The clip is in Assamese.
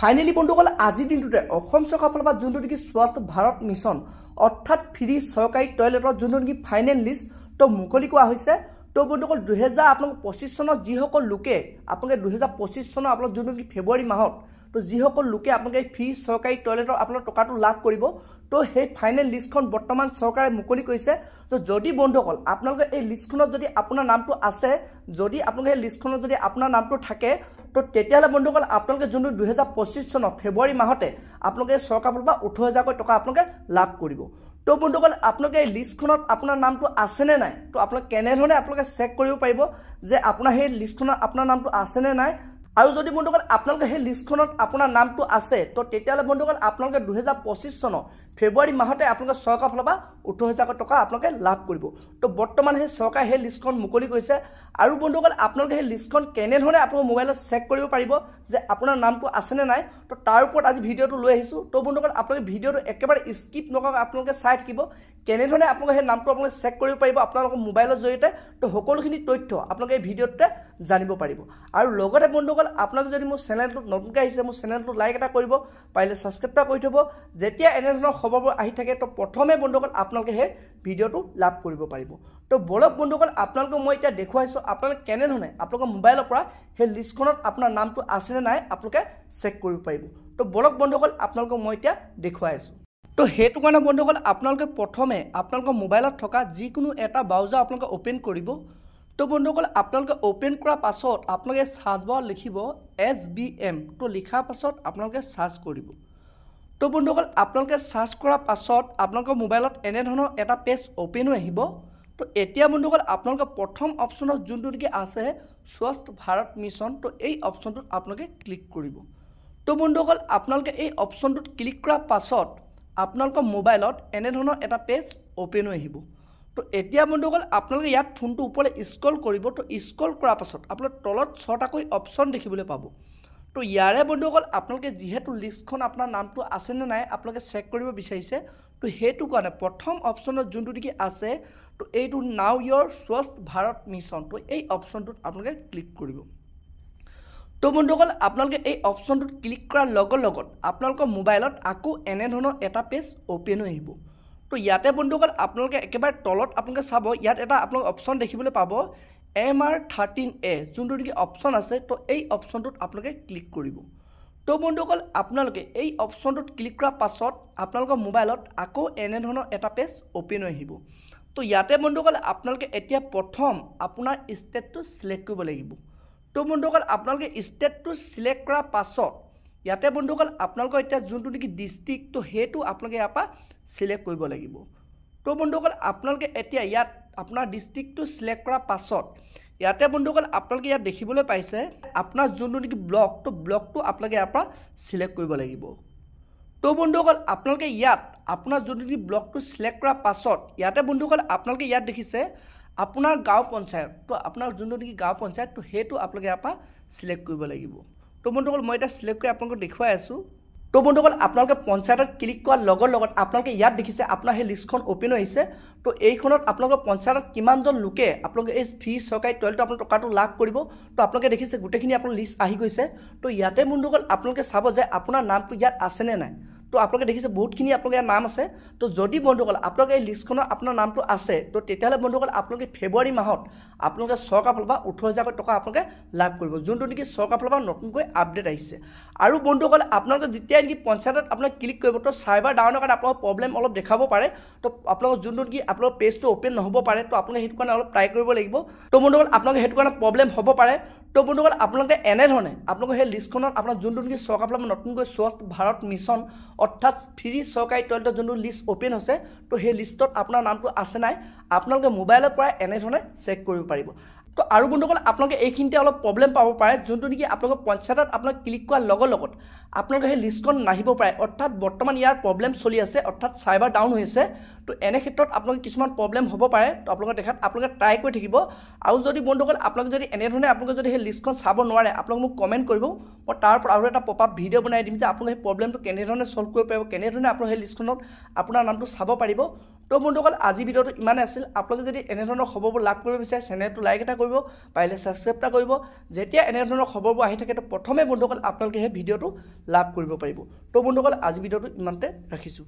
ফাইনেলি বন্ধুসকল আজিৰ দিনটোতে অসম চৰকাৰৰ ফালৰ পৰা যোনটো নেকি স্বচ্ছ ভাৰত মিছন অৰ্থাৎ ফ্ৰী চৰকাৰী টয়লেটৰ যোনটো নেকি ফাইনেল লিষ্ট তো মুকলি কৰা হৈছে। তো বন্ধুসকল 2025 চনত যিসকল লোকে আপোনালোকে 2025 চনৰ আপোনালোক যোনটো নেকি ফেব্ৰুৱাৰী মাহত তো যিসকল লোকে আপোনালোকে ফ্ৰী চৰকাৰী টয়লেটৰ আপোনালোক টকাটো লাভ কৰিব তো সেই ফাইনেল লিষ্টখন বৰ্তমান চৰকাৰে মুকলি কৰিছে। তো যদি বন্ধুসকল আপোনালোকে এই লিষ্টখনত যদি আপোনাৰ নামটো আছে, যদি আপোনালোকে এই লিষ্টখনত যদি আপোনাৰ নামটো থাকে তো তেতিয়াহ'লে বন্ধুসকল আপোনালোকে যোনটো 2025 চনৰ ফেব্ৰুৱাৰী মাহতে আপোনালোকে চৰকাৰৰ ফালৰ পৰা 18,000 টকা আপোনালোকে লাভ কৰিব। তো বন্ধুসকল আপোনালোকে এই লিষ্টখনত আপোনাৰ নামটো আছেনে নাই তো আপোনালোকে কেনেধৰণে আপোনালোকে চেক কৰিব পাৰিব যে আপোনাৰ সেই লিষ্টখনত আপোনাৰ নামটো আছেনে নাই। আৰু যদি বন্ধুসকল আপোনালোকে সেই লিষ্টখনত আপোনাৰ নামটো আছে তো তেতিয়াহ'লে বন্ধুসকল আপোনালোকে 2025 চনৰ ফেব্ৰুৱাৰী মাহতে আপোনালোকে চৰকাৰৰ ফালৰ পৰা 18,000 টকা আপোনালোকে লাভ কৰিব। তো বৰ্তমান সেই চৰকাৰে সেই লিষ্টখন মুকলি কৰিছে। আৰু বন্ধুসকল আপোনালোকে সেই লিষ্টখন কেনেধৰণে আপোনালোকৰ মোবাইলত চেক কৰিব পাৰিব যে আপোনাৰ নামটো আছেনে নাই তো তাৰ ওপৰত আজি ভিডিঅ'টো লৈ আহিছোঁ। তো বন্ধুসকল আপোনালোকে ভিডিঅ'টো একেবাৰে স্কিপ নকৰাকৈ আপোনালোকে চাই থাকিব কেনেধৰণে আপোনালোকে সেই নামটো আপোনালোকে চেক কৰিব পাৰিব আপোনালোকৰ মোবাইলৰ জৰিয়তে। তো সকলোখিনি তথ্য আপোনালোকে এই ভিডিঅ'টোতে জানিব পাৰিব। আৰু লগতে বন্ধুসকল আপোনালোকে যদি মোৰ চেনেলটোত নতুনকৈ আহিছে মোৰ চেনেলটো লাইক এটা কৰিব, পাৰিলে ছাবস্ক্ৰাইব এটা কৰি থ'ব। যেতিয়া এনেধৰণৰ খবৰবোৰ আহি থাকে তো প্ৰথমে বন্ধুসকল আপোনালোকে সেই ভিডিঅ'টো লাভ কৰিব পাৰিব। তো বলক বন্ধুসকল আপোনালোকক মই এতিয়া দেখুৱাইছোঁ আপোনালোকে কেনেধৰণে আপোনালোকৰ মোবাইলৰ পৰা সেই লিষ্টখনত আপোনাৰ নামটো আছেনে নাই আপোনালোকে চেক কৰিব পাৰিব। তো বলক বন্ধুসকল আপোনালোকক মই এতিয়া দেখুৱাই আছোঁ। তো সেইটো কাৰণে বন্ধুসকল আপোনালোকে প্ৰথমে আপোনালোকৰ মোবাইলত থকা যিকোনো এটা ব্ৰাউজাৰ আপোনালোকে অ'পেন কৰিব। তো বন্ধুসকল আপোনালোকে অ'পেন কৰাৰ পাছত আপোনালোকে চাৰ্চ বাৰত লিখিব SBM। তো লিখাৰ পাছত আপোনালোকে চাৰ্চ কৰিব। তো বন্ধুসকল আপোনালোকে চাৰ্চ কৰাৰ পাছত আপোনালোকৰ মোবাইলত এনেধৰণৰ এটা পেজ অ'পেন হৈ আহিব। তো এতিয়া বন্ধুসকল আপোনালোকে প্ৰথম অপশ্যনত যোনটো নেকি আছে স্বচ্ছ ভাৰত মিছন তো এই অপশ্যনটোত আপোনালোকে ক্লিক কৰিব। তো বন্ধুসকল আপোনালোকে এই অপশ্যনটোত ক্লিক কৰাৰ পাছত আপোনালোকৰ মোবাইলত এনেধৰণৰ এটা পেজ অ'পেন হৈ আহিব। তো এতিয়া বন্ধুসকল আপোনালোকে ইয়াত ফোনটো ওপৰলৈ স্ক্ৰল কৰিব। তো স্ক্ৰল কৰাৰ পাছত আপোনালোকে তলত 6টাকৈ অপশ্যন দেখিবলৈ পাব। তো ইয়াৰে বন্ধুসকল আপোনালোকে যিহেতু লিষ্টখন আপোনাৰ নামটো আছেনে নাই আপোনালোকে চেক কৰিব বিচাৰিছে তো সেইটো কাৰণে প্ৰথম অপশ্যনত যোনটো নেকি আছে তো এইটো নাও ইয়ৰ স্বচ্ছ ভাৰত মিছন তো এই অপশ্যনটোত আপোনালোকে ক্লিক কৰিব। তো বন্ধুসকল আপোনালোকে এই অপশ্যনটোত ক্লিক কৰাৰ লগত আপোনালোকৰ মোবাইলত আকৌ এনেধৰণৰ এটা পেজ অ'পেন হৈ আহিব। তো ইয়াতে বন্ধুসকল আপোনালোকে একেবাৰে তলত আপোনালোকে চাব ইয়াত এটা আপোনালোকে অপশ্যন দেখিবলৈ পাব MR13A যোনটো নেকি অপশ্যন আছে তো এই অপশ্যনটোত আপোনালোকে ক্লিক কৰিব। তো বন্ধুসকল আপোনালোকে এই অপশ্যনটোত ক্লিক কৰাৰ পাছত আপোনালোকৰ মোবাইলত আকৌ এনেধৰণৰ এটা পেজ অ'পেন হৈ আহিব। তো ইয়াতে বন্ধুসকল আপোনালোকে এতিয়া প্ৰথম আপোনাৰ ষ্টেটটো চিলেক্ট কৰিব লাগিব। তো বন্ধুসকল আপোনালোকে ষ্টেটটো চিলেক্ট কৰাৰ পাছত ইয়াতে বন্ধুসকল আপোনালোকৰ এতিয়া যোনটো নেকি ডিষ্ট্ৰিক্ট তো সেইটো আপোনালোকে ইয়াৰ পৰা চিলেক্ট কৰিব লাগিব। তো বন্ধুসকল আপোনালোকে এতিয়া ইয়াত আপোনাৰ ডিষ্ট্ৰিক্টটো চিলেক্ট কৰাৰ পাছত ইয়াতে বন্ধুসকল আপোনালোকে ইয়াত দেখিবলৈ পাইছে আপোনাৰ যোনটো নেকি ব্লক তো ব্লকটো আপোনালোকে ইয়াৰ পৰা চিলেক্ট কৰিব লাগিব। তো বন্ধুসকল আপোনালোকে ইয়াত আপোনাৰ যোনটো নেকি ব্লকটো চিলেক্ট কৰাৰ পাছত ইয়াতে বন্ধুসকল আপোনালোকে ইয়াত দেখিছে আপোনাৰ গাঁও পঞ্চায়ত তো আপোনাৰ যোনটো নেকি গাঁও পঞ্চায়ত তো সেইটো আপোনালোকে ইয়াৰ পৰা চিলেক্ট কৰিব লাগিব। তো বন্ধুসকল মই এতিয়া চিলেক্ট কৰি আপোনালোকক দেখুৱাই আছোঁ। তো বন্ধুসকল আপোনালোকে পঞ্চায়তত ক্লিক কৰাৰ লগত আপোনালোকে ইয়াত দেখিছে আপোনাৰ সেই লিষ্টখন অ'পেন হৈ আহিছে। তো এইখনত আপোনালোকৰ পঞ্চায়তত কিমানজন লোকে আপোনালোকে এই ফ্ৰী চৰকাৰী টয়লেটৰ আপোনাৰ টকাটো লাভ কৰিব তো আপোনালোকে দেখিছে গোটেইখিনি আপোনাৰ লিষ্ট আহি গৈছে। তো ইয়াতে বন্ধুসকল আপোনালোকে চাব যে আপোনাৰ নামটো ইয়াত আছেনে নাই। তো আপোনালোকে দেখিছে বহুতখিনি আপোনালোকৰ ইয়াত নাম আছে। তো যদি বন্ধুসকল আপোনালোকে এই লিষ্টখনত আপোনাৰ নামটো আছে তো তেতিয়াহ'লে বন্ধুসকল আপোনালোকে ফেব্ৰুৱাৰী মাহত আপোনালোকে চৰকাৰৰ ফালৰ পৰা 18,000 টকা আপোনালোকে লাভ কৰিব যোনটো নেকি চৰকাৰৰ ফালৰ পৰা নতুনকৈ আপডেট আহিছে। আৰু বন্ধুসকল আপোনালোকে যেতিয়া নেকি পঞ্চায়তত আপোনালোকে ক্লিক কৰিব তো চাৰ্ভাৰ ডাউনৰ কাৰণে আপোনালোকৰ প্ৰব্লেম অলপ দেখাব পাৰে। তো আপোনালোকৰ যোনটো নেকি আপোনালোকৰ পেজটো অ'পেন নহ'ব পাৰে তো আপোনালোকে সেইটো কাৰণে অলপ ট্ৰাই কৰিব লাগিব। তো বন্ধুসকল আপোনালোকে সেইটো কাৰণে প্ৰব্লেম হ'ব পাৰে। তো বন্ধুসকল আপোনালোকে এনেধৰণে আপোনালোকে সেই লিষ্টখনত আপোনাৰ যোনটো নেকি চৰকাৰৰ ফালৰ পৰা নতুনকৈ স্বচ্ছ ভাৰত মিছন অৰ্থাৎ ফ্ৰী চৰকাৰী টয়লেটৰ যোনটো লিষ্ট অ'পেন হৈছে তো সেই লিষ্টত আপোনাৰ নামটো আছে নাই আপোনালোকে মোবাইলৰ পৰা এনেধৰণে চেক কৰিব পাৰিব। তো আৰু বন্ধুসকল আপোনালোকে এইখিনিতে অলপ প্ৰব্লেম পাব পাৰে যোনটো নেকি আপোনালোকৰ পঞ্চায়তত আপোনালোকে ক্লিক কৰাৰ লগত আপোনালোকে সেই লিষ্টখন নাহিব পাৰে অৰ্থাৎ বৰ্তমান ইয়াৰ প্ৰব্লেম চলি আছে অৰ্থাৎ চাৰ্ভাৰ ডাউন হৈ আছে। তো এনে ক্ষেত্ৰত আপোনালোকে কিছুমান প্ৰব্লেম হ'ব পাৰে। তো আপোনালোকে দেখাত আপোনালোকে ট্ৰাই কৰি থাকিব। আৰু যদি বন্ধুসকল আপোনালোকে যদি এনেধৰণে আপোনালোকে যদি সেই লিষ্টখন চাব নোৱাৰে আপোনালোকে মোক কমেণ্ট কৰিব, মই তাৰ ওপৰত আৰু এটা পপআপ ভিডিঅ' বনাই দিম যে আপোনালোকে সেই প্ৰব্লেমটো কেনেধৰণে ছল্ভ কৰিব পাৰিব কেনেধৰণে আপোনালোকে সেই লিষ্টখনত আপোনাৰ নামটো চাব পাৰিব। তো বন্ধুসকল আজি ভিডিঅ'টো ইমানে আছিল আপোনালোকে যদি এনে ধৰণৰ খবৰবোৰ লাভ কৰিব বিচাৰে চেনেলটো লাইক এটা কৰিব পাৰিলে সাবস্ক্ৰাইব এটা কৰিব যেতিয়া এনে ধৰণৰ খবৰবোৰ আহি থাকে তো প্ৰথমে বন্ধুসকল আপোনালোকে এই ভিডিঅ'টো লাভ কৰিব পাৰিব তো বন্ধুসকল আজি ভিডিঅ'টো ইমানতে ৰাখিছো